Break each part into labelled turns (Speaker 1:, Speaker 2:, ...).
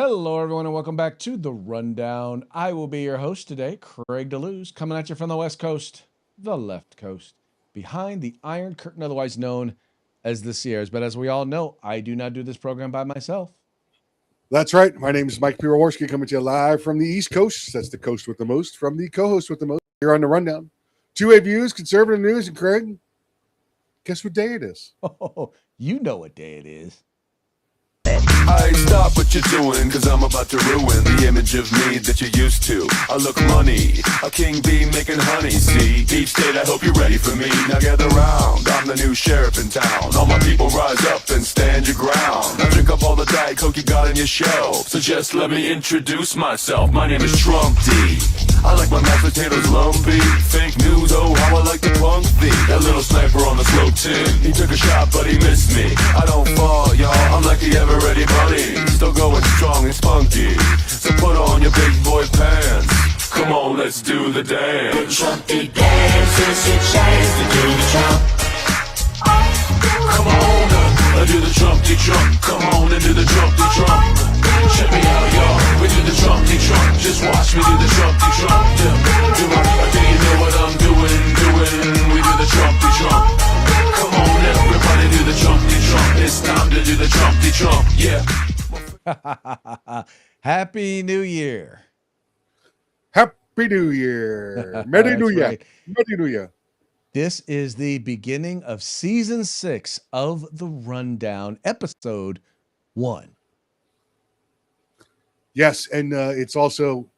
Speaker 1: Hello, everyone, and welcome back to The Rundown. I will be your host today, Craig DeLuz, coming at you from the West Coast, the left coast, behind the Iron Curtain, otherwise known as the Sierras. But as we all know, I do not do this program by myself.
Speaker 2: That's right. My name is Mike Piroworski, coming to you live from the East Coast. That's the coast with the most, from the co-host with the most, here on The Rundown. Two-way views, conservative news, and Craig, guess what day it is?
Speaker 1: Oh, you know what day it is.
Speaker 3: I stop what you're doing, cause I'm about to ruin the image of me that you're used to. I look money, a king bee making honey, see? Deep state, I hope you're ready for me. Now gather round, I'm the new sheriff in town. All my people rise up and stand your ground. Now drink up all the Diet Coke you got on your shelf. So just let me introduce myself, my name is Trump D. I like my mashed potatoes lumpy. Fake news, oh how I like to punk thee. That little sniper on the slope tin, he took a shot but he missed me. I don't fall, y'all, I'm like the ever ready bunny. Still going strong and spunky. So put on your big boy pants. Come on, let's do the dance.
Speaker 4: The Trumpy dance is your chance to do the Trump.
Speaker 3: Come on, do the Trumpy Trump. Come on and do the Trumpy Trump. Check me out, y'all. We do the Trumpy Trump. Just watch me do the Trumpy Trump. Yeah. Do you know what I'm doing? We do the Trumpy Trump. Come on, everybody do the Trumpy Trump. It's time to do the Trumpy Trump. Yeah.
Speaker 1: Happy New Year.
Speaker 2: Happy New Year. Merry New Year.
Speaker 1: Right.
Speaker 2: Merry New Year.
Speaker 1: This is the beginning of season 6 of The Rundown, episode 1.
Speaker 2: Yes, and it's also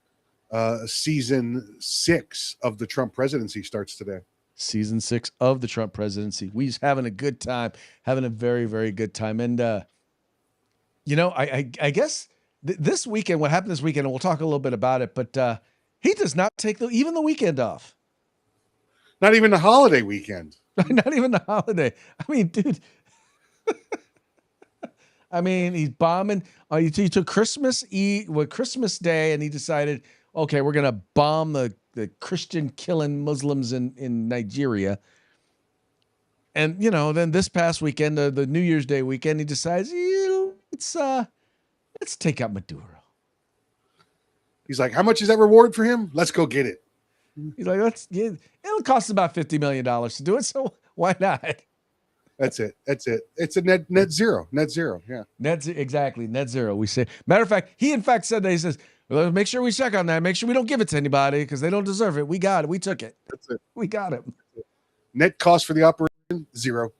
Speaker 2: season 6 of the Trump presidency starts today.
Speaker 1: Season 6 of the Trump presidency. We're just having a good time, having a very, very good time. And, I guess this weekend, what happened this weekend, and we'll talk a little bit about it, but he does not take even the weekend off.
Speaker 2: Not even the holiday weekend.
Speaker 1: Not even the holiday. I mean, dude. I mean, he's bombing. He took Christmas Day, and he decided, okay, we're gonna bomb the Christian killing Muslims in Nigeria. And then this past weekend, the New Year's Day weekend, he decides let's take out Maduro.
Speaker 2: He's like, how much is that reward for him? Let's go get it.
Speaker 1: He's like, it'll cost about $50 million to do it, so why not?
Speaker 2: That's it. It's a net zero. Yeah.
Speaker 1: Exactly. Net zero. We say, matter of fact, he in fact said that. He says, well, make sure we check on that. Make sure we don't give it to anybody because they don't deserve it. We got it. We took it.
Speaker 2: That's it.
Speaker 1: We got it.
Speaker 2: Net cost for the operation, zero.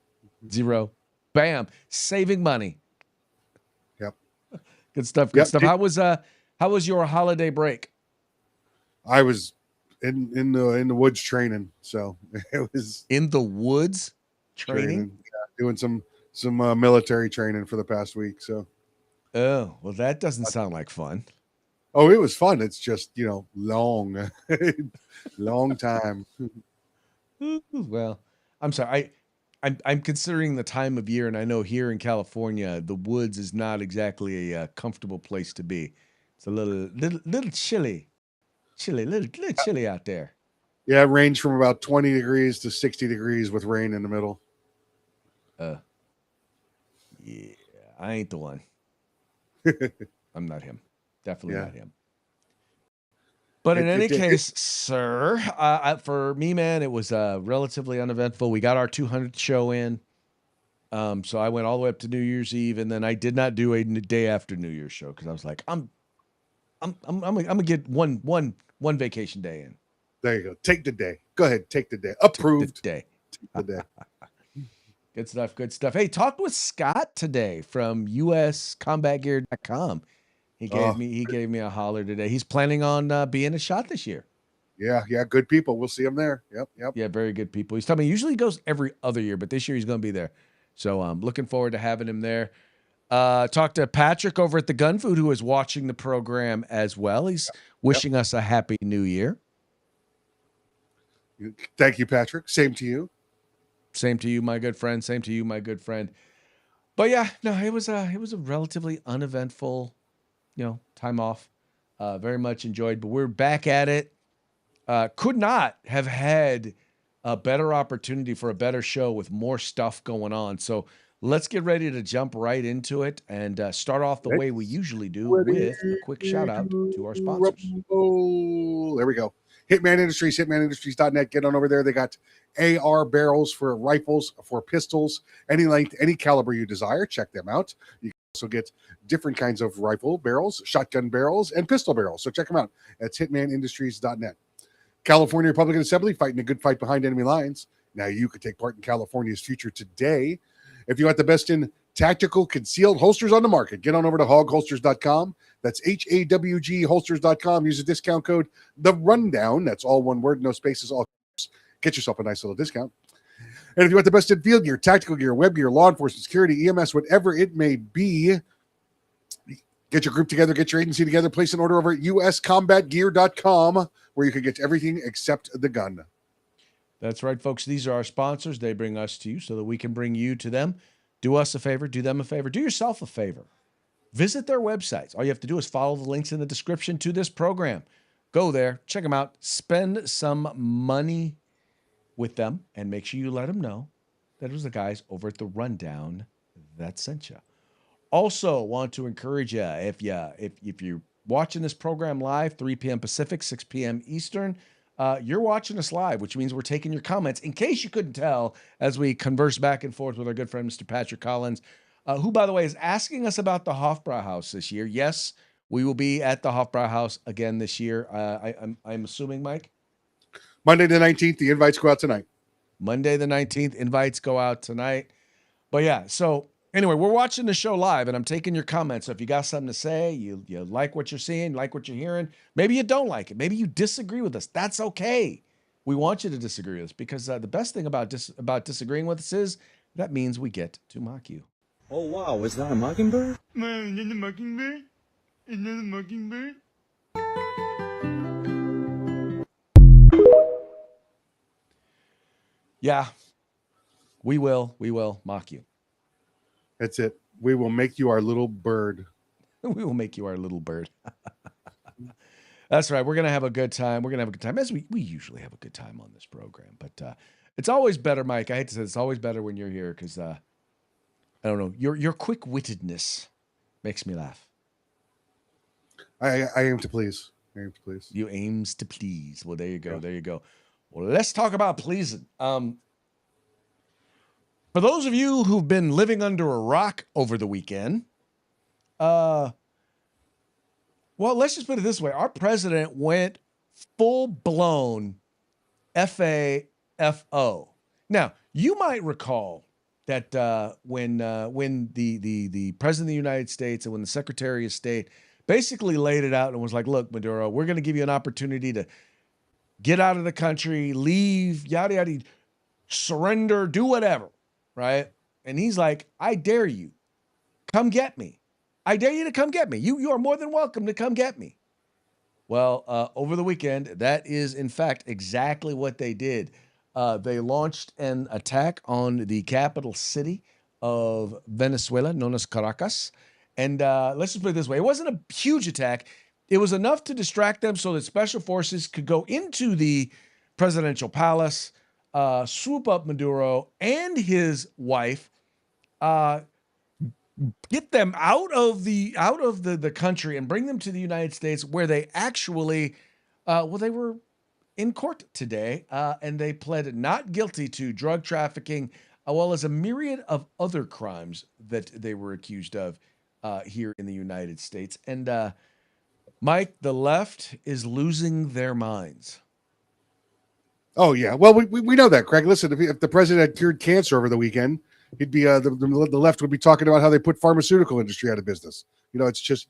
Speaker 1: Bam. Saving money.
Speaker 2: Yep.
Speaker 1: Good stuff. Good stuff. How was your holiday break?
Speaker 2: I was in the woods training, so it was
Speaker 1: in the woods training.
Speaker 2: Yeah, doing some military training for the past week. So,
Speaker 1: oh well, that doesn't sound like fun.
Speaker 2: Oh, it was fun. It's just long time.
Speaker 1: Well, I'm sorry. I'm considering the time of year, and I know here in California, the woods is not exactly a comfortable place to be. It's a little chilly, little chilly out there.
Speaker 2: Yeah, it ranged from about 20 degrees to 60 degrees with rain in the middle.
Speaker 1: Yeah, I ain't the one. I'm not him. Definitely not him. But in any case, sir, for me, man, it was relatively uneventful. We got our 200th show in. So I went all the way up to New Year's Eve, and then I did not do a day after New Year's show because I was like, I'm gonna get one vacation day in.
Speaker 2: There you go. Take the day. Go ahead. Take the day. Approved.
Speaker 1: Take
Speaker 2: the day.
Speaker 1: Good stuff. Good stuff. Hey, talked with Scott today from uscombatgear.com. He gave me a holler today. He's planning on being a shot this year.
Speaker 2: Yeah. Good people. We'll see him there. Yep.
Speaker 1: Yeah, very good people. He's telling me usually he goes every other year, but this year he's going to be there. So I'm looking forward to having him there. Talked to Patrick over at the Gun Food, who is watching the program as well. He's wishing us a happy new year.
Speaker 2: Thank you, Patrick. Same to you.
Speaker 1: Same to you, my good friend. Same to you, my good friend. But yeah, no, it was a relatively uneventful, time off. Very much enjoyed, but we're back at it. Could not have had a better opportunity for a better show with more stuff going on. So let's get ready to jump right into it and start off the way we usually do with a quick shout out to our sponsors.
Speaker 2: There we go. Hitman Industries, hitmanindustries.net. Get on over there. They got AR barrels for rifles, for pistols, any length, any caliber you desire. Check them out. You can also get different kinds of rifle barrels, shotgun barrels, and pistol barrels. So check them out. That's hitmanindustries.net. California Republican Assembly, fighting a good fight behind enemy lines. Now you could take part in California's future today. If you want the best in tactical concealed holsters on the market, get on over to hogholsters.com. That's HAWG holsters.com. Use the discount code The Rundown. That's all one word, no spaces, all caps. Get yourself a nice little discount. And if you want the best in field gear, tactical gear, web gear, law enforcement, security, EMS, whatever it may be, get your group together, get your agency together, place an order over at uscombatgear.com where you can get everything except the gun.
Speaker 1: That's right, folks. These are our sponsors. They bring us to you so that we can bring you to them. Do us a favor, do them a favor, do yourself a favor. Visit their websites. All you have to do is follow the links in the description to this program. Go there, check them out, spend some money with them, and make sure you let them know that it was the guys over at The Rundown that sent you. Also, want to encourage you, if you're watching this program live, 3 p.m. Pacific, 6 p.m. Eastern, you're watching us live, which means we're taking your comments. In case you couldn't tell, as we converse back and forth with our good friend, Mr. Patrick Collins, who, by the way, is asking us about the Hofbrauhaus this year. Yes, we will be at the Hofbrauhaus again this year. I'm assuming, Mike?
Speaker 2: Monday the 19th, the invites go out tonight.
Speaker 1: Monday the 19th, invites go out tonight. But yeah, so anyway, we're watching the show live, and I'm taking your comments. So if you got something to say, you like what you're seeing, like what you're hearing, maybe you don't like it, maybe you disagree with us. That's okay. We want you to disagree with us because the best thing about disagreeing with us is that means we get to mock you.
Speaker 5: Oh wow, is that a mockingbird?
Speaker 6: Man, is that a mockingbird? Is that a mockingbird?
Speaker 1: Yeah, we will mock you.
Speaker 2: That's it. We will make you our little bird.
Speaker 1: We will make you our little bird. That's right. We're going to have a good time. We're going to have a good time, as we usually have a good time on this program. But it's always better, Mike. I hate to say it's always better when you're here because, I don't know, your quick-wittedness makes me laugh.
Speaker 2: I aim to please.
Speaker 1: You aims to please. Well, there you go. Yeah. There you go. Well, let's talk about pleasing. For those of you who've been living under a rock over the weekend, well, let's just put it this way. Our president went full-blown FAFO. Now, you might recall that when the president of the United States and when the Secretary of State basically laid it out and was like, look, Maduro, we're going to give you an opportunity to get out of the country, leave, yada, yada, surrender, do whatever, right? And he's like, I dare you. Come get me. I dare you to come get me. You are more than welcome to come get me. Well, over the weekend, that is, in fact, exactly what they did. They launched an attack on the capital city of Venezuela, known as Caracas. And let's just put it this way. It wasn't a huge attack. It was enough to distract them so that special forces could go into the presidential palace, swoop up Maduro and his wife, get them out of the country and bring them to the United States, where they actually, they were in court today, and they pled not guilty to drug trafficking, as well as a myriad of other crimes that they were accused of here in the United States. And Mike, the left is losing their minds.
Speaker 2: Oh, yeah. Well, we know that, Craig. Listen, if the president had cured cancer over the weekend, he'd be the left would be talking about how they put pharmaceutical industry out of business. You know, it's just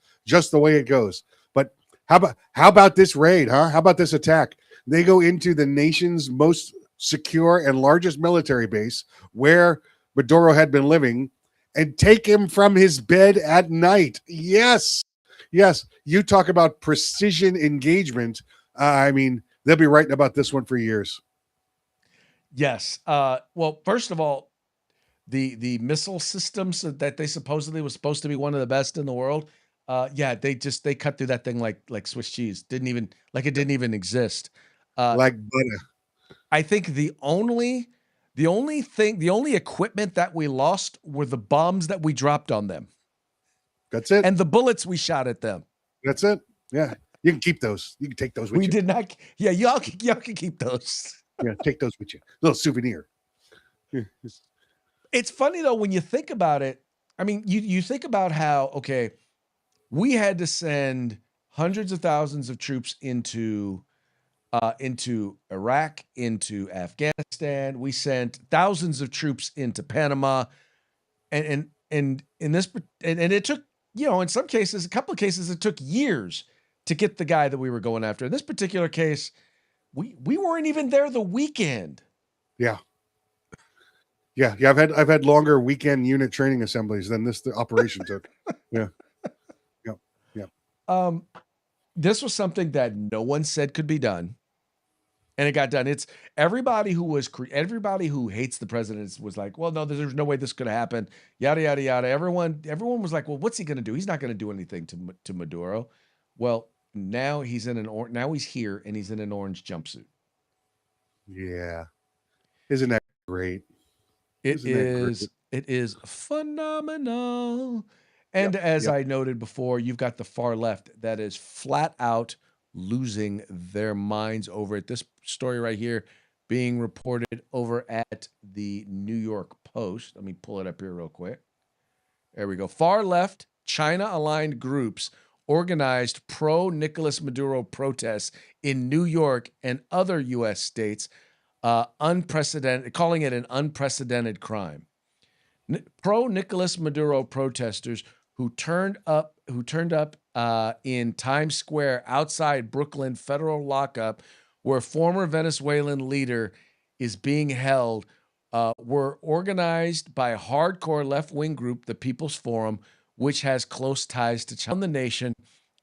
Speaker 2: the way it goes. But how about this raid, huh? How about this attack? They go into the nation's most secure and largest military base where Maduro had been living and take him from his bed at night. Yes. You talk about precision engagement. I mean, they'll be writing about this one for years.
Speaker 1: Yes. Well, first of all, the missile systems that they supposedly was supposed to be one of the best in the world. They cut through that thing like Swiss cheese. It didn't even exist.
Speaker 2: Like butter.
Speaker 1: I think the only The only equipment that we lost were the bombs that we dropped on them.
Speaker 2: That's it.
Speaker 1: And the bullets we shot at them.
Speaker 2: That's it. Yeah. You can keep those. You can take those with
Speaker 1: We
Speaker 2: you.
Speaker 1: did not. Yeah, y'all can keep those.
Speaker 2: Yeah, take those with you. Little souvenir.
Speaker 1: It's funny though when you think about it. I mean, you think about how we had to send hundreds of thousands of troops into Iraq, into Afghanistan. We sent thousands of troops into Panama, and it took, in some cases, a couple of cases, it took years to get the guy that we were going after. In this particular case, we weren't even there the weekend.
Speaker 2: Yeah. Yeah. I've had longer weekend unit training assemblies than the operation took. Yeah.
Speaker 1: This was something that no one said could be done, and it got done. It's everybody who hates the president was like, well, no, there's no way this could happen. Yada yada yada. Everyone was like, well, what's he going to do? He's not going to do anything to Maduro. Well, now he's here and he's in an orange jumpsuit.
Speaker 2: Yeah. Isn't that great?
Speaker 1: It is phenomenal. And as I noted before, you've got the far left that is flat out losing their minds over it. This story right here being reported over at the New York Post. Let me pull it up here real quick. There we go. Far left, China-aligned groups organized pro-Nicolas Maduro protests in New York and other U.S. states, calling it an unprecedented crime. Pro-Nicolas Maduro protesters who turned up in Times Square outside Brooklyn federal lockup, where former Venezuelan leader is being held, were organized by a hardcore left-wing group, the People's Forum, which has close ties to China. The nation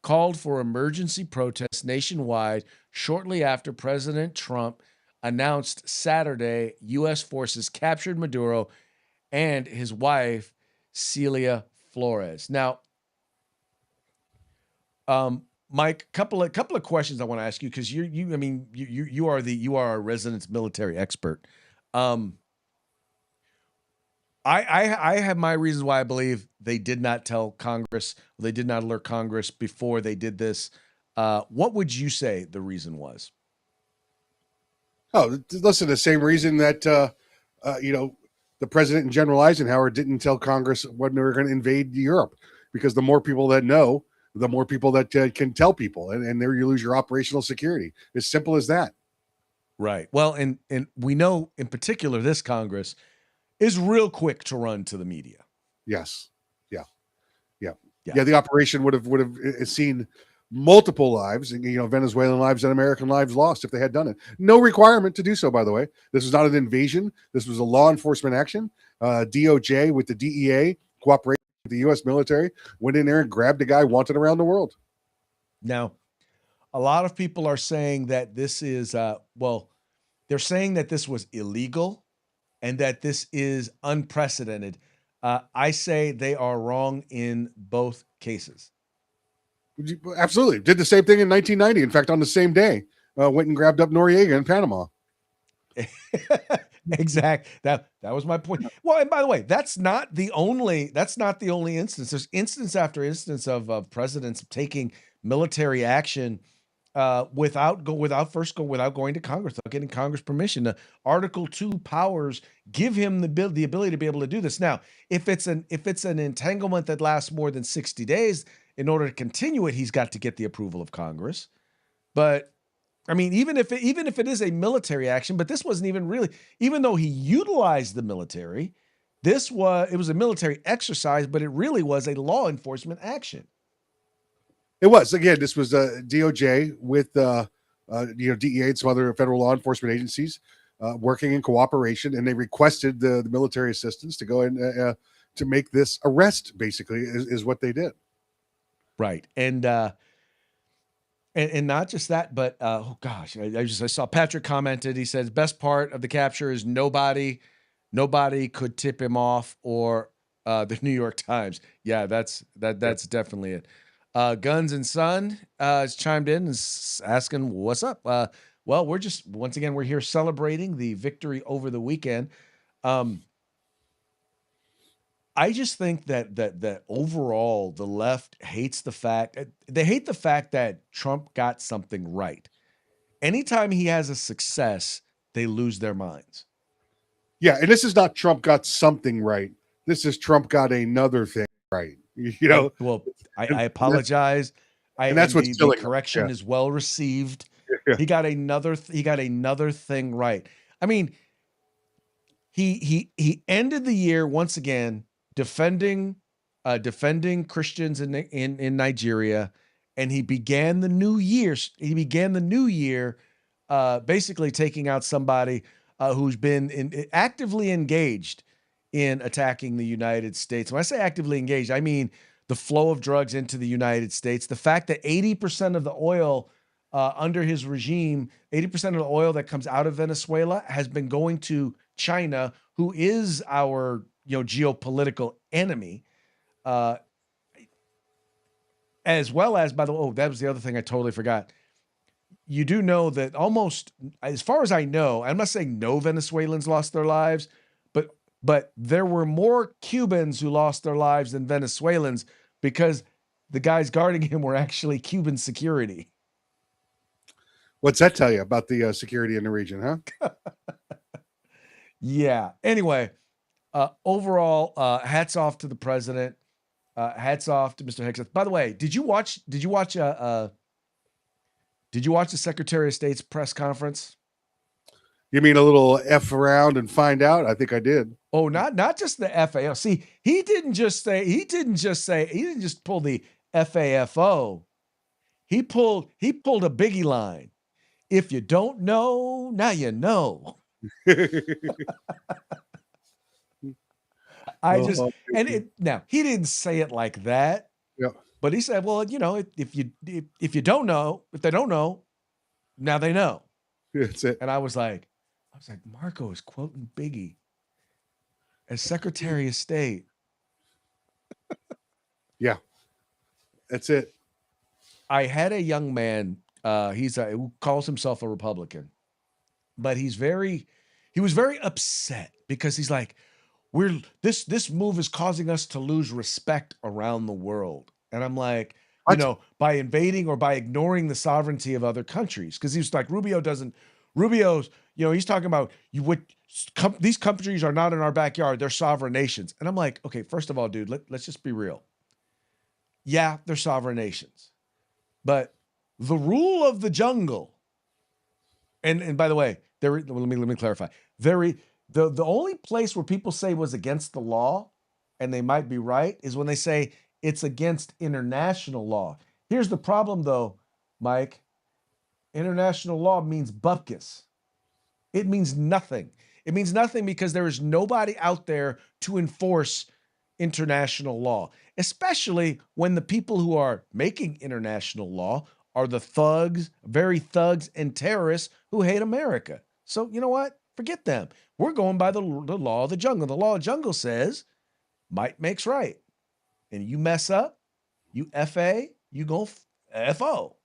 Speaker 1: called for emergency protests nationwide shortly after President Trump announced Saturday U.S. forces captured Maduro and his wife, Celia Flores. Now, Mike, couple of questions I want to ask you, because you are a resident military expert. I have my reasons why I believe they did not tell Congress, they did not alert Congress before they did this. What would you say the reason was?
Speaker 2: Oh, listen, the same reason that the president and General Eisenhower didn't tell Congress when they were going to invade Europe, because the more people that know, the more people that can tell people, and there you lose your operational security. As simple as that. Right.
Speaker 1: Well, and we know in particular this Congress is real quick to run to the media.
Speaker 2: Yes. Yeah. The operation would have seen multiple lives, Venezuelan lives and American lives lost if they had done it. No requirement to do so, by the way. This was not an invasion. This was a law enforcement action. DOJ with the DEA cooperating with the U.S. military went in there and grabbed a guy wanted around the world.
Speaker 1: Now, a lot of people are saying that this is, they're saying that this was illegal and that this is unprecedented. I say they are wrong in both cases.
Speaker 2: Absolutely. Did the same thing in 1990. In fact, on the same day, went and grabbed up Noriega in Panama.
Speaker 1: Exact. That was my point. Well, and by the way, that's not the only instance. There's instance after instance of presidents taking military action without going to Congress, without getting Congress permission. Article 2 powers give him the ability to be able to do this. Now, if it's an entanglement that lasts more than 60 days, in order to continue it, he's got to get the approval of Congress. But I mean, even if it is a military action, but this wasn't even really, even though he utilized the military, it was a military exercise, but it really was a law enforcement action.
Speaker 2: It was. Again, this was DOJ with DEA and some other federal law enforcement agencies working in cooperation, and they requested the military assistance to go in to make this arrest. Basically, is what they did.
Speaker 1: Right, and not just that, but I saw Patrick commented. He says best part of the capture is nobody could tip him off, or the New York Times. Yeah, that's definitely it. Guns and Son has chimed in and asking, what's up? Well, once again, we're here celebrating the victory over the weekend. I just think that overall the left hates the fact they hate the fact that Trump got something right. Anytime he has a success, they lose their minds.
Speaker 2: Yeah, and this is not Trump got something right. This is Trump got another thing right. You know,
Speaker 1: I apologize.
Speaker 2: and that's what's
Speaker 1: The
Speaker 2: killing him.
Speaker 1: correction
Speaker 2: Yeah.
Speaker 1: is well received.
Speaker 2: Yeah.
Speaker 1: He got another thing right. I mean, he ended the year once again defending Christians in Nigeria, and he began the new year. Basically taking out somebody who's been actively engaged in attacking the United States. When I say actively engaged, I mean the flow of drugs into the United States, the fact that 80% of the oil under his regime, 80% of the oil that comes out of Venezuela has been going to China, who is our geopolitical enemy, as well as, by the way, that was the other thing I totally forgot. You do know that almost, as far as I know, I'm not saying no Venezuelans lost their lives, but there were more Cubans who lost their lives than Venezuelans because the guys guarding him were actually Cuban security.
Speaker 2: What's that tell you about the security in the region, huh?
Speaker 1: Yeah. Anyway, overall, hats off to the president. Hats off to Mr. Hicks. By the way, did you watch the Secretary of State's press conference?
Speaker 2: You mean a little F around and find out? I think I did.
Speaker 1: Oh, not just the FAO. See, he didn't just pull the FAFO. He pulled a biggie line. If you don't know, now you know. Now he didn't say it like that.
Speaker 2: Yeah.
Speaker 1: But he said, well, if you don't know, if they don't know, now they know.
Speaker 2: That's it.
Speaker 1: And I was like, Marco is quoting Biggie as Secretary of State.
Speaker 2: Yeah. That's it.
Speaker 1: I had a young man, who calls himself a Republican, but he was very upset because he's like, this move is causing us to lose respect around the world. And I'm like, by invading or by ignoring the sovereignty of other countries. Because he was like, Rubio's, he's talking about these countries are not in our backyard. They're sovereign nations. And I'm like, okay, first of all, dude, let's just be real. Yeah, they're sovereign nations. But the rule of the jungle, and by the way, let me clarify. The only place where people say was against the law, and they might be right, is when they say it's against international law. Here's the problem, though, Mike. International law means bupkis. It means nothing. It means nothing because there is nobody out there to enforce international law, especially when the people who are making international law are the thugs and terrorists who hate America. So you know what? Forget them. We're going by the law of the jungle. The law of the jungle says might makes right. And you mess up, you FA, you go FO.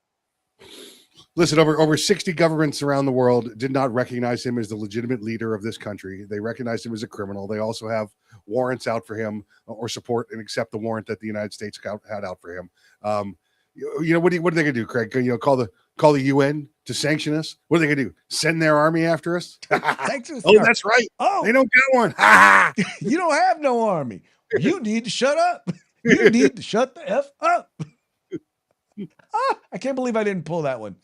Speaker 2: Listen, over 60 governments around the world did not recognize him as the legitimate leader of this country. They recognized him as a criminal. They also have warrants out for him or support and accept the warrant that the United States had out for him. What are they going to do, Craig? Call the UN to sanction us? What are they going to do? Send their army after us? That's right.
Speaker 1: Oh,
Speaker 2: they don't get one.
Speaker 1: You don't have no army. You need to shut up. You need to shut the F up. I can't believe I didn't pull that one.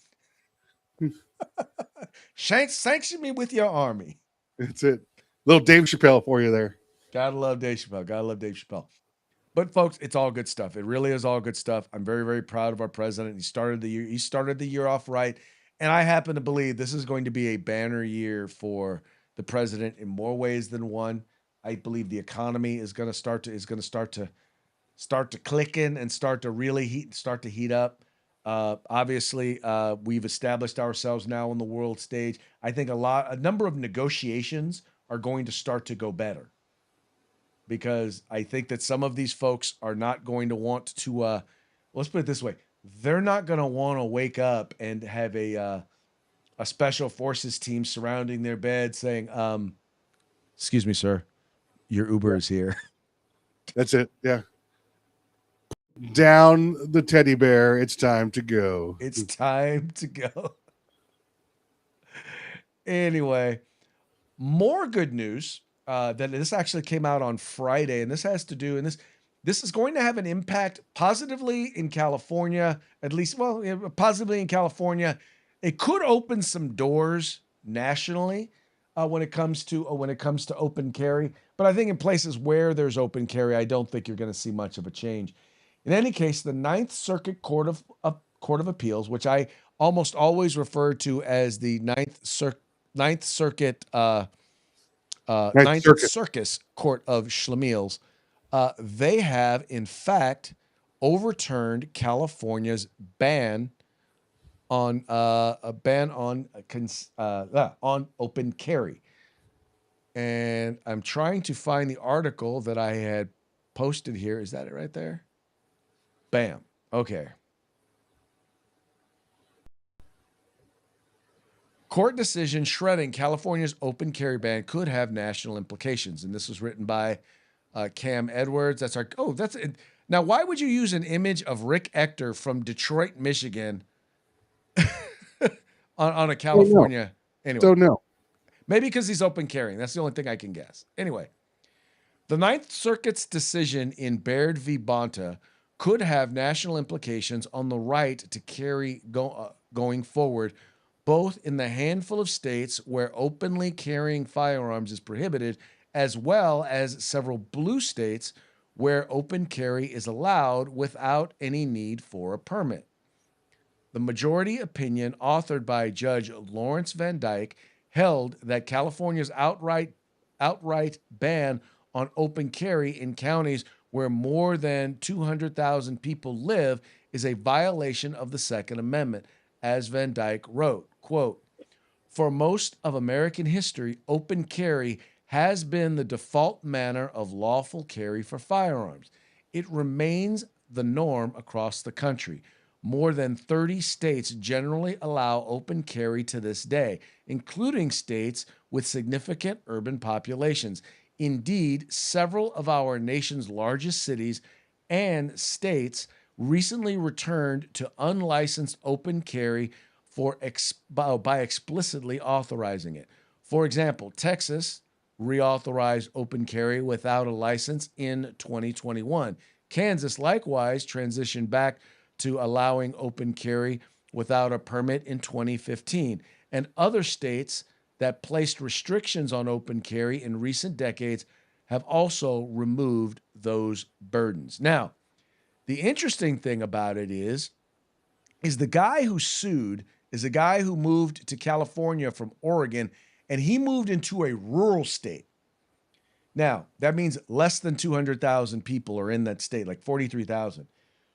Speaker 1: Sanction me with your army.
Speaker 2: That's it. Little Dave Chappelle for you there.
Speaker 1: Gotta love Dave Chappelle. But folks, it's all good stuff. It really is all good stuff. I'm very, very proud of our president. He started the year off right. And I happen to believe this is going to be a banner year for the president in more ways than one. I believe the economy is going to start to click in and start to really heat up. Obviously, we've established ourselves now on the world stage. I think a number of negotiations are going to start to go better because I think that some of these folks are not going to want to, let's put it this way. They're not going to want to wake up and have a a special forces team surrounding their bed saying, excuse me, sir, your Uber is here.
Speaker 2: That's it. Yeah. Down the teddy bear. It's time to go.
Speaker 1: It's time to go. Anyway, more good news that this actually came out on Friday, and this has to do, and this is going to have an impact positively in California, at least, well, positively in California. It could open some doors nationally when it comes to open carry, but I think in places where there's open carry, I don't think you're going to see much of a change. In any case, the Ninth Circuit Court of Appeals, which I almost always refer to as the Ninth Circuit Ninth Circus Court of Schlemiels, they have in fact overturned California's ban on on open carry. And I'm trying to find the article that I had posted here. Is that it right there? Bam. Okay. Court decision shredding California's open carry ban could have national implications. And this was written by Cam Edwards. That's it. Now, why would you use an image of Rick Ector from Detroit, Michigan on a California? Anyway,
Speaker 2: Don't know.
Speaker 1: Maybe because he's open carrying. That's the only thing I can guess. Anyway, the Ninth Circuit's decision in Baird v. Bonta could have national implications on the right to carry going forward, both in the handful of states where openly carrying firearms is prohibited, as well as several blue states where open carry is allowed without any need for a permit. The majority opinion, authored by Judge Lawrence Van Dyke, held that California's outright ban on open carry in counties where more than 200,000 people live is a violation of the Second Amendment. As Van Dyke wrote, quote, "For most of American history, open carry has been the default manner of lawful carry for firearms. It remains the norm across the country. More than 30 states generally allow open carry to this day, including states with significant urban populations. Indeed, several of our nation's largest cities and states recently returned to unlicensed open carry by explicitly authorizing it. For example, Texas reauthorized open carry without a license in 2021. Kansas likewise transitioned back to allowing open carry without a permit in 2015. And other states that placed restrictions on open carry in recent decades have also removed those burdens. Now, the interesting thing about it is the guy who sued is a guy who moved to California from Oregon, and he moved into a rural state. Now, that means less than 200,000 people are in that state, like 43,000.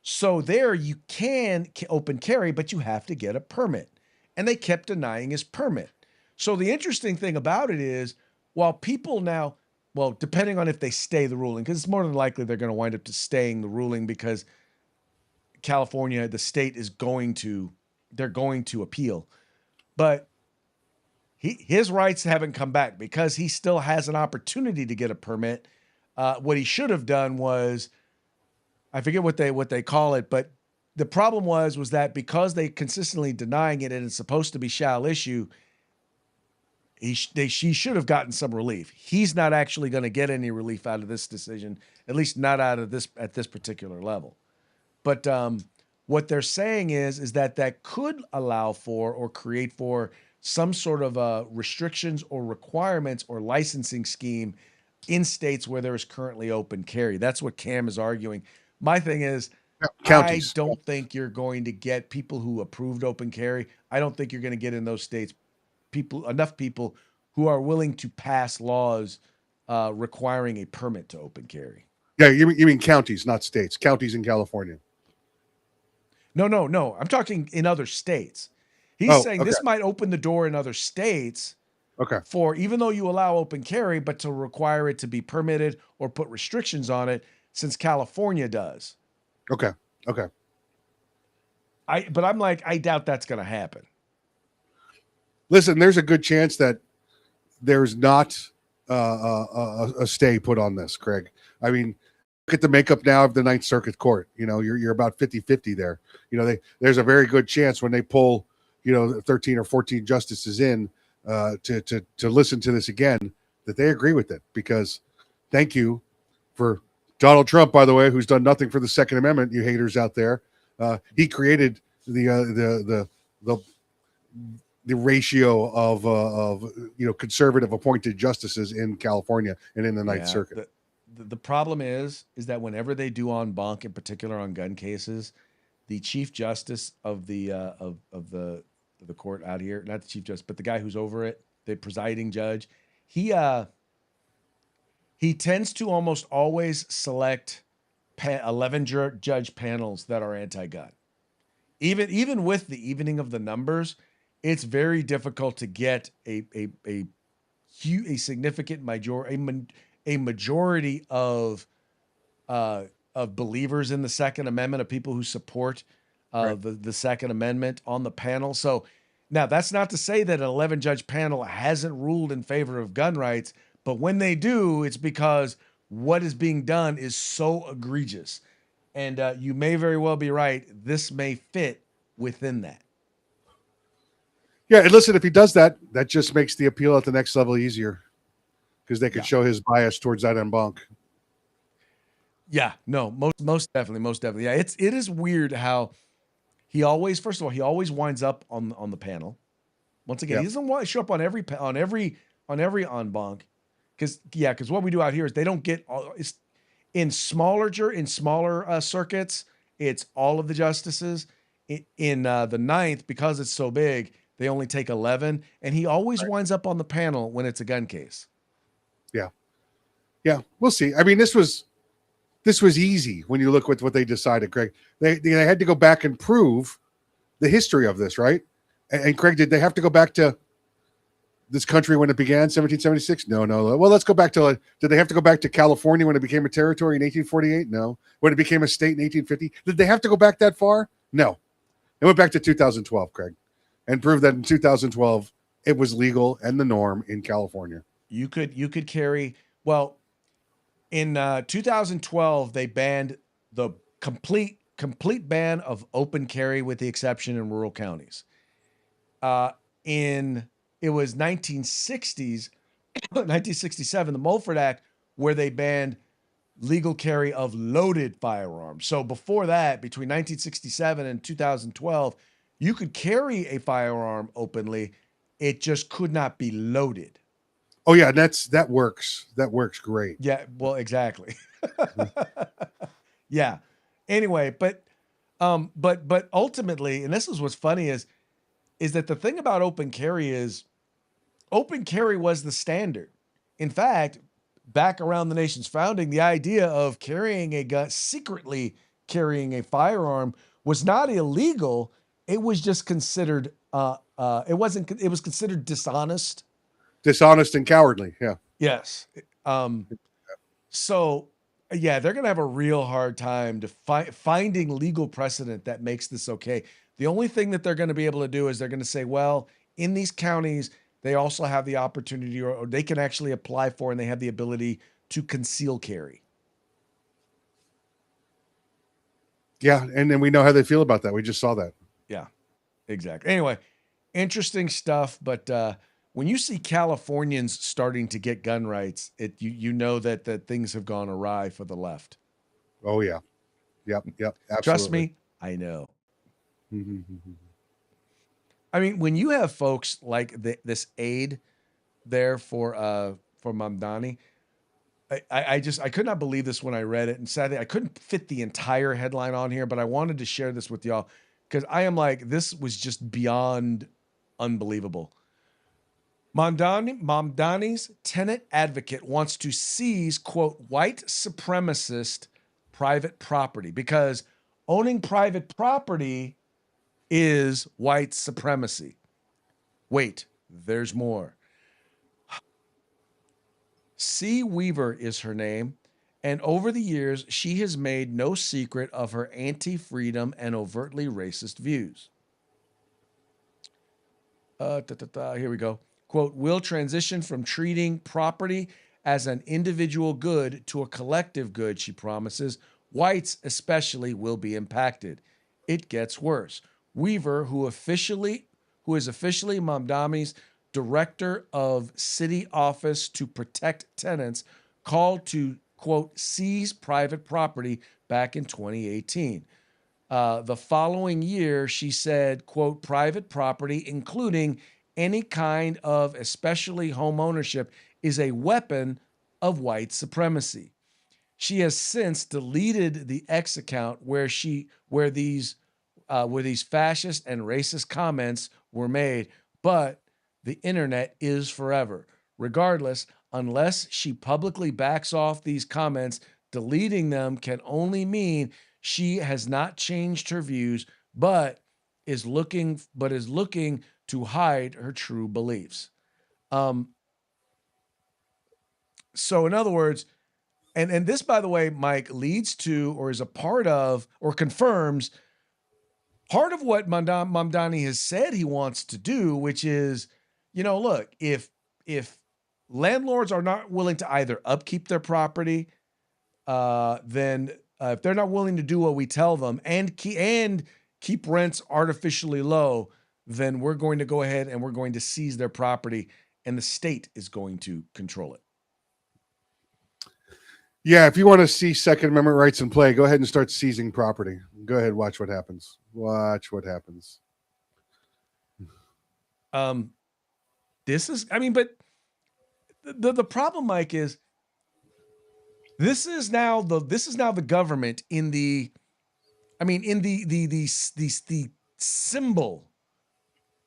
Speaker 1: So there you can open carry, but you have to get a permit. And they kept denying his permit. So the interesting thing about it is, while people now, well, depending on if they stay the ruling, because it's more than likely they're going to wind up to staying the ruling because California, the state they're going to appeal. But his rights haven't come back because he still has an opportunity to get a permit. What he should have done was, I forget what they call it, but the problem was that because they consistently denying it and it's supposed to be shall issue, she should have gotten some relief. He's not actually going to get any relief out of this decision, at least not out of this at this particular level. But what they're saying is that could allow for or create for some sort of restrictions or requirements or licensing scheme in states where there is currently open carry. That's what Cam is arguing. My thing is, counties. I don't think you're going to get people who approved open carry. I don't think you're going to get in those states enough people who are willing to pass laws requiring a permit to open carry.
Speaker 2: Yeah, you mean counties, not states. Counties in California.
Speaker 1: No. I'm talking in other states. He's saying this might open the door in other states.
Speaker 2: Okay.
Speaker 1: For even though you allow open carry, but to require it to be permitted or put restrictions on it, since California does.
Speaker 2: Okay.
Speaker 1: But I'm like, I doubt that's going to happen.
Speaker 2: Listen, there's a good chance that there's not a stay put on this, Craig. I mean, look at the makeup now of the Ninth Circuit Court. You know, you're about 50-50 there. You know, there's a very good chance when they pull, 13 or 14 justices in to listen to this again, that they agree with it. Because thank you for Donald Trump, by the way, who's done nothing for the Second Amendment, you haters out there. He created the ratio of conservative appointed justices in California and in the Ninth Circuit.
Speaker 1: The problem is that whenever they do en banc, in particular on gun cases, the Chief Justice of the court out here, not the Chief Justice, but the guy who's over it, the presiding judge, he tends to almost always select 11 judge panels that are anti-gun. Even with the evening of the numbers, it's very difficult to get a significant majority of believers in the Second Amendment, of people who support the Second Amendment on the panel. So now that's not to say that an 11 judge panel hasn't ruled in favor of gun rights, but when they do, it's because what is being done is so egregious. And you may very well be right. This may fit within that.
Speaker 2: Yeah, and listen, if he does that, that just makes the appeal at the next level easier, because they could show his bias towards that en banc.
Speaker 1: Yeah, no, most definitely. Yeah, it is weird how he always, first of all, he always winds up on the panel. Once again, he doesn't want to show up on every en banc, because what we do out here is they don't get all. It's in smaller circuits. It's all of the justices. In the ninth, because it's so big, they only take 11, and he always winds up on the panel when it's a gun case.
Speaker 2: Yeah, we'll see. I mean, this was easy when you look at what they decided, Craig. They had to go back and prove the history of this, right? And Craig, did they have to go back to this country when it began, 1776? No. Well, let's go back to, did they have to go back to California when it became a territory in 1848? No. When it became a state in 1850? Did they have to go back that far? No. They went back to 2012, Craig, and proved that in 2012 it was legal and the norm in California.
Speaker 1: You could carry, well, in 2012 they banned the complete ban of open carry, with the exception in rural counties. It was 1967, the Mulford Act, where they banned legal carry of loaded firearms. So before that, between 1967 and 2012, you could carry a firearm openly. It just could not be loaded.
Speaker 2: Oh yeah, that works. That works great.
Speaker 1: Yeah, well, exactly. Yeah. Anyway, but ultimately, and this is what's funny is that the thing about open carry is open carry was the standard. In fact, back around the nation's founding, the idea of carrying a gun, secretly carrying a firearm, was not illegal. It was just considered it was considered dishonest
Speaker 2: and cowardly. Yeah.
Speaker 1: Yes. So yeah, they're going to have a real hard time to finding legal precedent that makes this okay. The only thing that they're going to be able to do is they're going to say, well, in these counties, they also have the opportunity, or they can actually apply for, and they have the ability to conceal carry.
Speaker 2: Yeah. And then we know how they feel about that. We just saw that.
Speaker 1: Yeah, exactly. Anyway, interesting stuff. But when you see Californians starting to get gun rights, you know that things have gone awry for the left.
Speaker 2: Oh yeah. Yep. Absolutely.
Speaker 1: Trust me, I know. I mean, when you have folks like this aide there for Mamdani, I could not believe this when I read it, and sadly I couldn't fit the entire headline on here, but I wanted to share this with y'all because I am like, this was just beyond unbelievable. Mamdani's tenant advocate wants to seize, quote, white supremacist private property, because owning private property is white supremacy. Wait, there's more. C. Weaver is her name, and over the years, she has made no secret of her anti-freedom and overtly racist views. Here we go. Quote, will transition from treating property as an individual good to a collective good, she promises. Whites especially will be impacted. It gets worse. Weaver, who is officially Mamdani's director of city office to protect tenants, called to, quote, seize private property back in 2018. The following year, she said, quote, private property, including any kind of especially home ownership, is a weapon of white supremacy. She has since deleted the X account where these fascist and racist comments were made, but the internet is forever. Regardless, unless she publicly backs off these comments, deleting them can only mean she has not changed her views, but is looking to hide her true beliefs. So in other words, and this, by the way, Mike, leads to or is a part of or confirms part of what Mamdani has said he wants to do, which is, look, if landlords are not willing to either upkeep their property, then if they're not willing to do what we tell them and keep rents artificially low, then we're going to go ahead and we're going to seize their property, and the state is going to control it.
Speaker 2: Yeah, if you want to see Second Amendment rights in play, go ahead and start seizing property. Go ahead, watch what happens. Watch what happens.
Speaker 1: This is, but the problem, Mike, is this is now the government in the symbol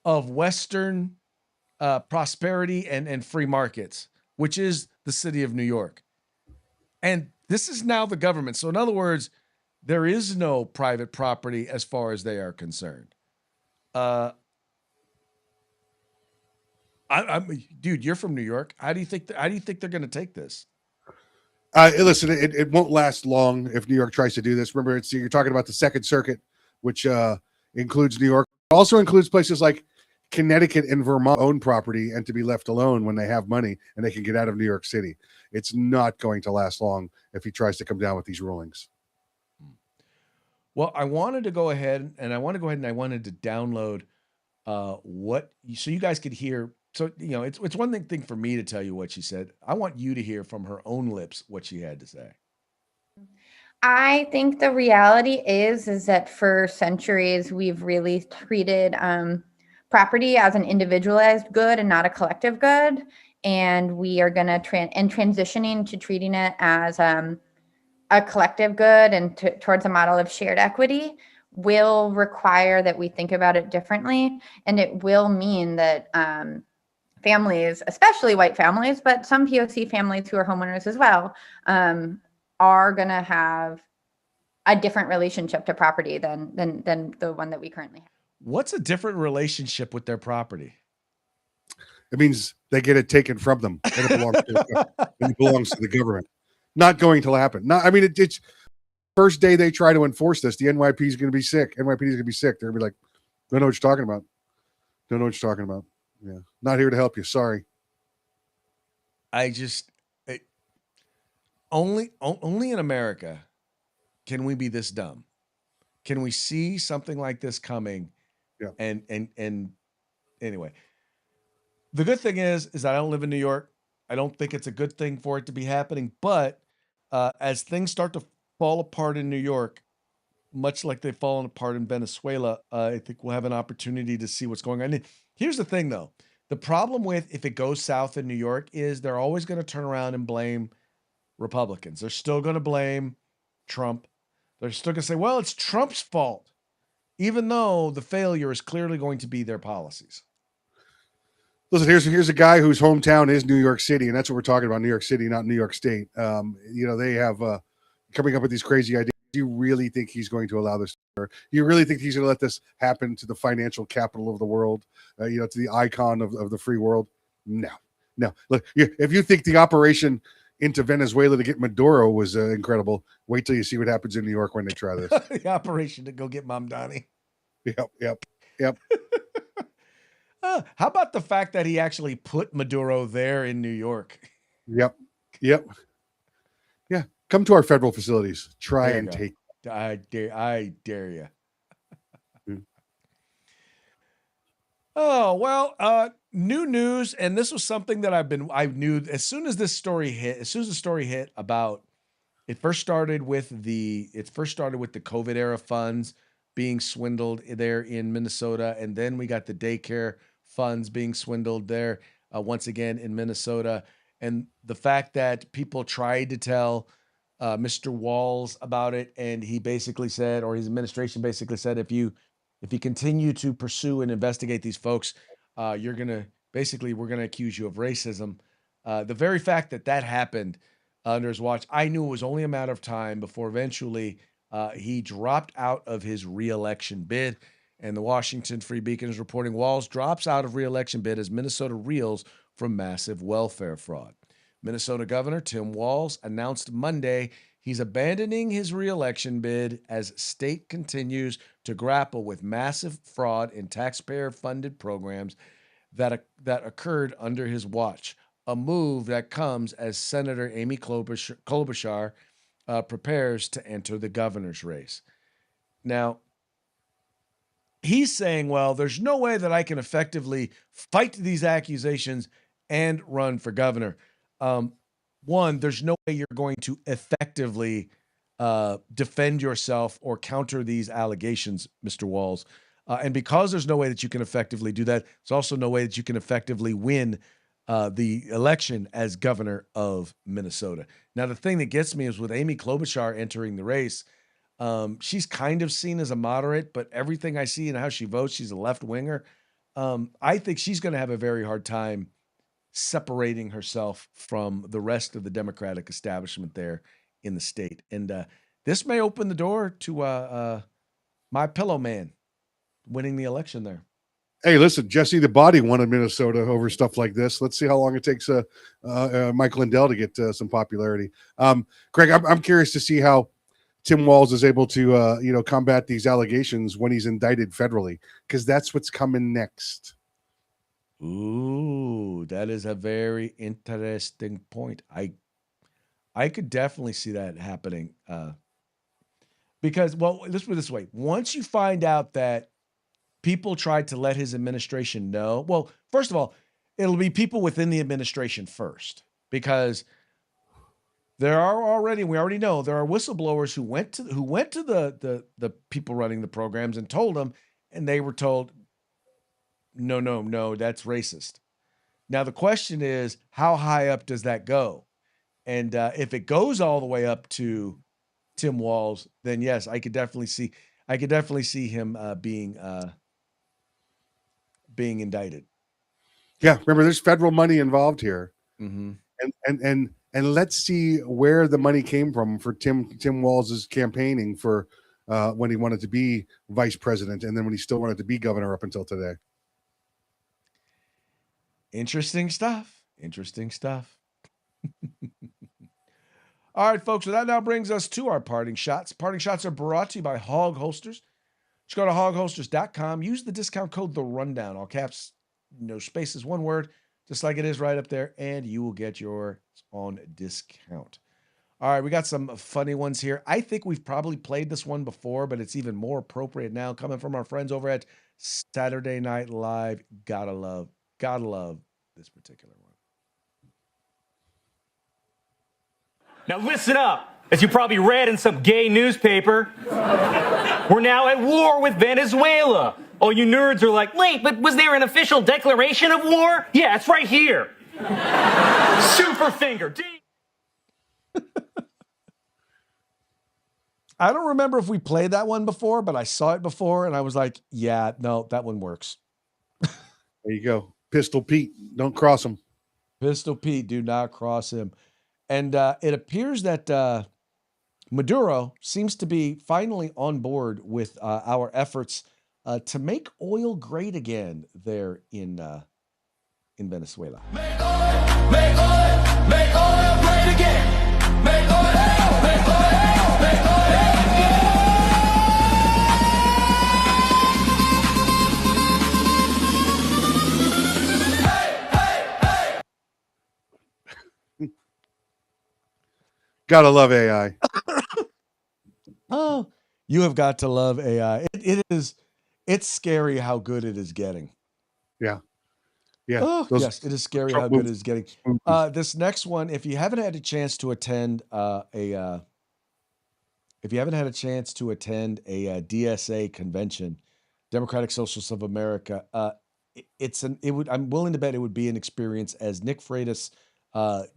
Speaker 1: of Western prosperity and free markets, which is the city of New York. And this is now the government. So in other words, there is no private property as far as they are concerned. Dude, you're from New York. How do you think they're going to take this?
Speaker 2: Listen, it won't last long if New York tries to do this. Remember, you're talking about the Second Circuit, which includes New York. It also includes places like Connecticut and Vermont own property and to be left alone when they have money and they can get out of New York City. It's not going to last long if he tries to come down with these rulings.
Speaker 1: Well, I wanted to go ahead and I wanted to download so you guys could hear. So, it's one thing for me to tell you what she said. I want you to hear from her own lips what she had to say.
Speaker 7: I think the reality is that for centuries, we've really treated property as an individualized good and not a collective good. And we are going to transitioning to treating it as a collective good and towards a model of shared equity will require that we think about it differently. And it will mean that families, especially white families, but some POC families who are homeowners as well, are going to have a different relationship to property than the one that we currently have.
Speaker 1: What's a different relationship with their property?
Speaker 2: It means they get it taken from them and it belongs to the government. Not going to happen. It's first day they try to enforce this, the NYP is going to be sick. NYPD is going to be sick. They're going to be like, don't know what you're talking about. Don't know what you're talking about. Yeah. Not here to help you. Sorry.
Speaker 1: Only in America can we be this dumb. Can we see something like this coming?
Speaker 2: Yeah.
Speaker 1: And anyway, the good thing is I don't live in New York. I don't think it's a good thing for it to be happening. But as things start to fall apart in New York, much like they've fallen apart in Venezuela, I think we'll have an opportunity to see what's going on. And here's the thing, though. The problem with if it goes south in New York is they're always going to turn around and blame Republicans. They're still going to blame Trump. They're still going to say, well, it's Trump's fault, even though the failure is clearly going to be their policies.
Speaker 2: Listen, here's a guy whose hometown is New York City, and that's what we're talking about, New York City, not New York State. They have coming up with these crazy ideas. Do you really think he's going to allow this? Do you really think he's going to let this happen to the financial capital of the world, to the icon of the free world? No. Look, if you think the operation into Venezuela to get Maduro was incredible, wait till you see what happens in New York when they try this.
Speaker 1: The operation to go get Mamdani.
Speaker 2: Yep.
Speaker 1: How about the fact that he actually put Maduro there in New York?
Speaker 2: Yep. Yeah. Come to our federal facilities. Try
Speaker 1: There you
Speaker 2: and
Speaker 1: go.
Speaker 2: take.
Speaker 1: I dare you.
Speaker 2: Mm.
Speaker 1: Oh, well, new news, and this was something that I knew as soon as the story hit about it first started with the COVID era funds being swindled there in Minnesota, and then we got the daycare funds being swindled there once again in Minnesota, and the fact that people tried to tell Mr. Walls about it, and he basically said, or his administration basically said, if you continue to pursue and investigate these folks, we're gonna accuse you of racism. The very fact that happened under his watch, I knew it was only a matter of time before eventually he dropped out of his reelection bid. And the Washington Free Beacon is reporting Walls drops out of reelection bid as Minnesota reels from massive welfare fraud. Minnesota Governor Tim Walz announced Monday he's abandoning his reelection bid as state continues to grapple with massive fraud in taxpayer-funded programs that occurred under his watch, a move that comes as Senator Amy Klobuchar prepares to enter the governor's race. Now, he's saying, well, there's no way that I can effectively fight these accusations and run for governor. One, there's no way you're going to effectively defend yourself or counter these allegations, Mr. Walls. And because there's no way that you can effectively do that, there's also no way that you can effectively win the election as governor of Minnesota. Now, the thing that gets me is with Amy Klobuchar entering the race, she's kind of seen as a moderate, but everything I see and how she votes, she's a left winger. I think she's going to have a very hard time separating herself from the rest of the Democratic establishment there in the state. And this may open the door to my pillow man winning the election there.
Speaker 2: Hey, listen, Jesse the Body wanted Minnesota over stuff like this. Let's see how long it takes Mike Lindell to get some popularity. Craig, I'm curious to see how Tim Walz is able to combat these allegations when he's indicted federally, because that's what's coming next.
Speaker 1: Ooh, that is a very interesting point. I could definitely see that happening. Because, well, let's put it this way. Once you find out that people tried to let his administration know, well, first of all, it'll be people within the administration first, because we already know there are whistleblowers who went to the people running the programs and told them, and they were told, no, that's racist. Now, the question is, how high up does that go? And if it goes all the way up to Tim Walz, then yes, I could definitely see him being indicted.
Speaker 2: Yeah, remember, there's federal money involved here,
Speaker 1: Mm-hmm.
Speaker 2: and let's see where the money came from for Tim Walz's campaigning for when he wanted to be vice president, and then when he still wanted to be governor up until today.
Speaker 1: Interesting stuff. All right, folks. So that now brings us to our parting shots. Parting shots are brought to you by Hog Holsters. Just go to hogholsters.com. Use the discount code The Rundown. All caps, no spaces, one word, just like it is right up there, and you will get yours on discount. All right, we got some funny ones here. I think we've probably played this one before, but it's even more appropriate now, coming from our friends over at Saturday Night Live. Gotta love this particular one.
Speaker 8: Now listen up. As you probably read in some gay newspaper, we're now at war with Venezuela. All you nerds are like, wait, but was there an official declaration of war? Yeah, it's right here. Super finger.
Speaker 1: I don't remember if we played that one before, but I saw it before, and I was like, yeah, no, that one works.
Speaker 2: There you go. Pistol Pete. Don't cross him.
Speaker 1: Pistol Pete, do not cross him. And it appears that Maduro seems to be finally on board with our efforts to make oil great again there in Venezuela.
Speaker 3: Make oil great again. Make oil, make oil, make oil.
Speaker 2: Gotta love AI.
Speaker 1: Oh, you have got to love AI. It's scary how good it is getting.
Speaker 2: Yeah. Yeah.
Speaker 1: Oh,
Speaker 2: Those
Speaker 1: yes, it is scary how
Speaker 2: Trump
Speaker 1: good it
Speaker 2: moves.
Speaker 1: is getting. This next one, if you haven't had a chance to attend a DSA convention, Democratic Socialists of America, I'm willing to bet it would be an experience, as Nick Freitas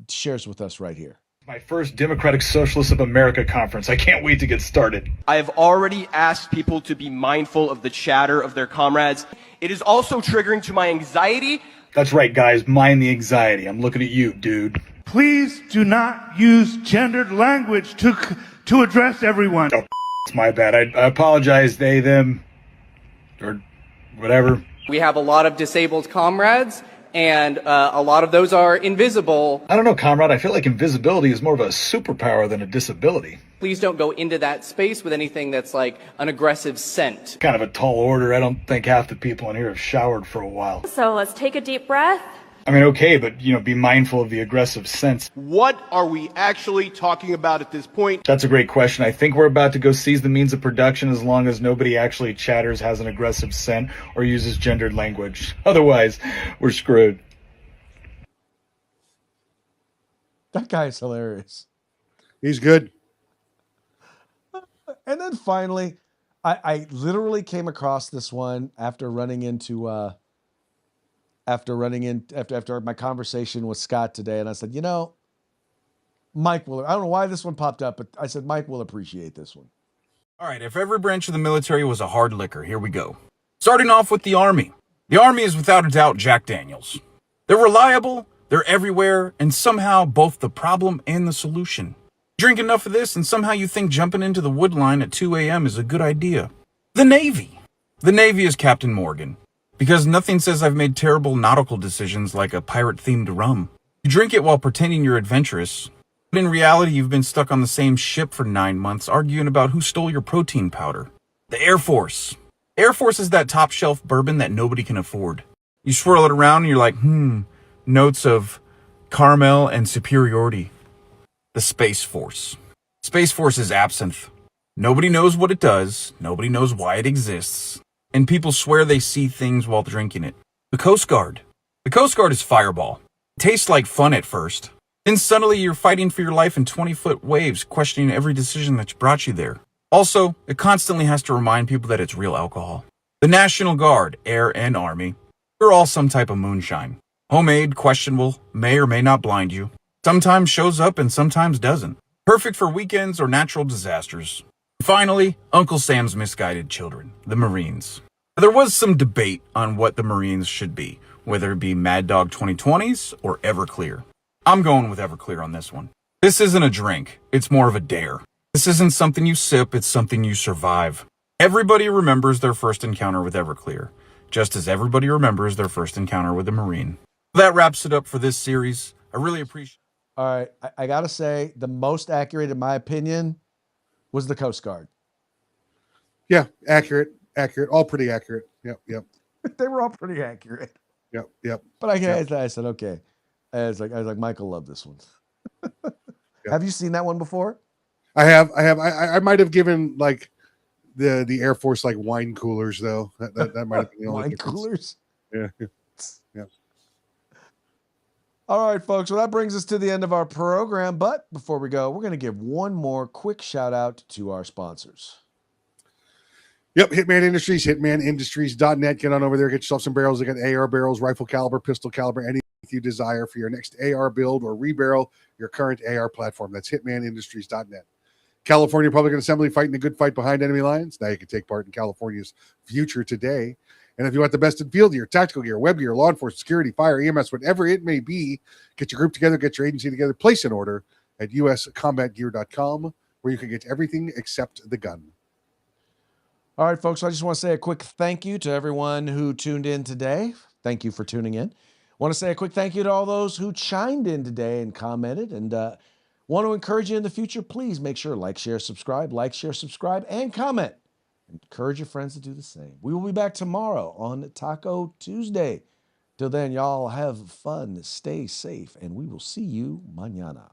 Speaker 1: shares with us right here.
Speaker 9: My first Democratic Socialists of America conference. I can't wait to get started.
Speaker 10: I have already asked people to be mindful of the chatter of their comrades. It is also triggering to my anxiety.
Speaker 9: That's right, guys. Mind the anxiety. I'm looking at you, dude.
Speaker 6: Please do not use gendered language to address everyone.
Speaker 9: Oh, it's my bad. I apologize, they, them, or whatever.
Speaker 10: We have a lot of disabled comrades, and a lot of those are invisible.
Speaker 9: I don't know, comrade. I feel like invisibility is more of a superpower than a disability.
Speaker 10: Please don't go into that space with anything that's like an aggressive scent.
Speaker 9: Kind of a tall order. I don't think half the people in here have showered for a while.
Speaker 11: So let's take a deep breath.
Speaker 9: I mean, okay, but, be mindful of the aggressive scents.
Speaker 12: What are we actually talking about at this point?
Speaker 9: That's a great question. I think we're about to go seize the means of production as long as nobody actually chatters, has an aggressive scent, or uses gendered language. Otherwise, we're screwed.
Speaker 1: That guy is hilarious.
Speaker 2: He's good.
Speaker 1: And then finally, I literally came across this one after my conversation with Scott today, and I said, Mike will. I don't know why this one popped up, but I said Mike will appreciate this one.
Speaker 13: All right, if every branch of the military was a hard liquor, here we go. Starting off with the Army. The Army is without a doubt Jack Daniels. They're reliable, they're everywhere, and somehow both the problem and the solution. Drink enough of this and somehow you think jumping into the wood line at 2 a.m. is a good idea. The Navy. The Navy is Captain Morgan. Because nothing says I've made terrible nautical decisions like a pirate-themed rum. You drink it while pretending you're adventurous. But in reality, you've been stuck on the same ship for 9 months arguing about who stole your protein powder. The Air Force. Air Force is that top-shelf bourbon that nobody can afford. You swirl it around and you're like, notes of caramel and superiority. The Space Force. Space Force is absinthe. Nobody knows what it does. Nobody knows why it exists. And people swear they see things while drinking it. The Coast Guard. The Coast Guard is Fireball. It tastes like fun at first. Then suddenly you're fighting for your life in 20-foot waves, questioning every decision that's brought you there. Also, it constantly has to remind people that it's real alcohol. The National Guard, Air and Army, they're all some type of moonshine. Homemade, questionable, may or may not blind you. Sometimes shows up and sometimes doesn't. Perfect for weekends or natural disasters. Finally, Uncle Sam's misguided children, the Marines. There was some debate on what the Marines should be, whether it be Mad Dog 2020s or Everclear. I'm going with Everclear on this one. This isn't a drink, it's more of a dare. This isn't something you sip, it's something you survive. Everybody remembers their first encounter with Everclear, just as everybody remembers their first encounter with a Marine. That wraps it up for this series. I really appreciate.
Speaker 1: All right, I gotta say, the most accurate, in my opinion, was the Coast Guard.
Speaker 2: Yeah, accurate, all pretty accurate. Yep.
Speaker 1: They were all pretty accurate.
Speaker 2: Yep.
Speaker 1: But I said, okay. I was like, Michael loved this one. Yep. Have you seen that one before?
Speaker 2: I have. I might have given like the Air Force like wine coolers though. That might have been the only
Speaker 1: wine
Speaker 2: difference.
Speaker 1: Coolers.
Speaker 2: Yeah.
Speaker 1: All right, folks. Well, that brings us to the end of our program. But before we go, we're going to give one more quick shout out to our sponsors.
Speaker 2: Yep, Hitman Industries, hitmanindustries.net. Get on over there, get yourself some barrels. They got AR barrels, rifle caliber, pistol caliber, anything you desire for your next AR build or rebarrel your current AR platform. That's hitmanindustries.net. California Republican Assembly fighting the good fight behind enemy lines. Now you can take part in California's future today. And if you want the best in field gear, tactical gear, web gear, law enforcement, security, fire, EMS, whatever it may be, get your group together, get your agency together, place an order at uscombatgear.com where you can get everything except the gun.
Speaker 1: All right, folks, I just want to say a quick thank you to everyone who tuned in today. Thank you for tuning in. I want to say a quick thank you to all those who chimed in today and commented. And want to encourage you in the future, please make sure like, share, subscribe, and comment. Encourage your friends to do the same. We will be back tomorrow on Taco Tuesday. Till then, y'all have fun, stay safe, and we will see you mañana.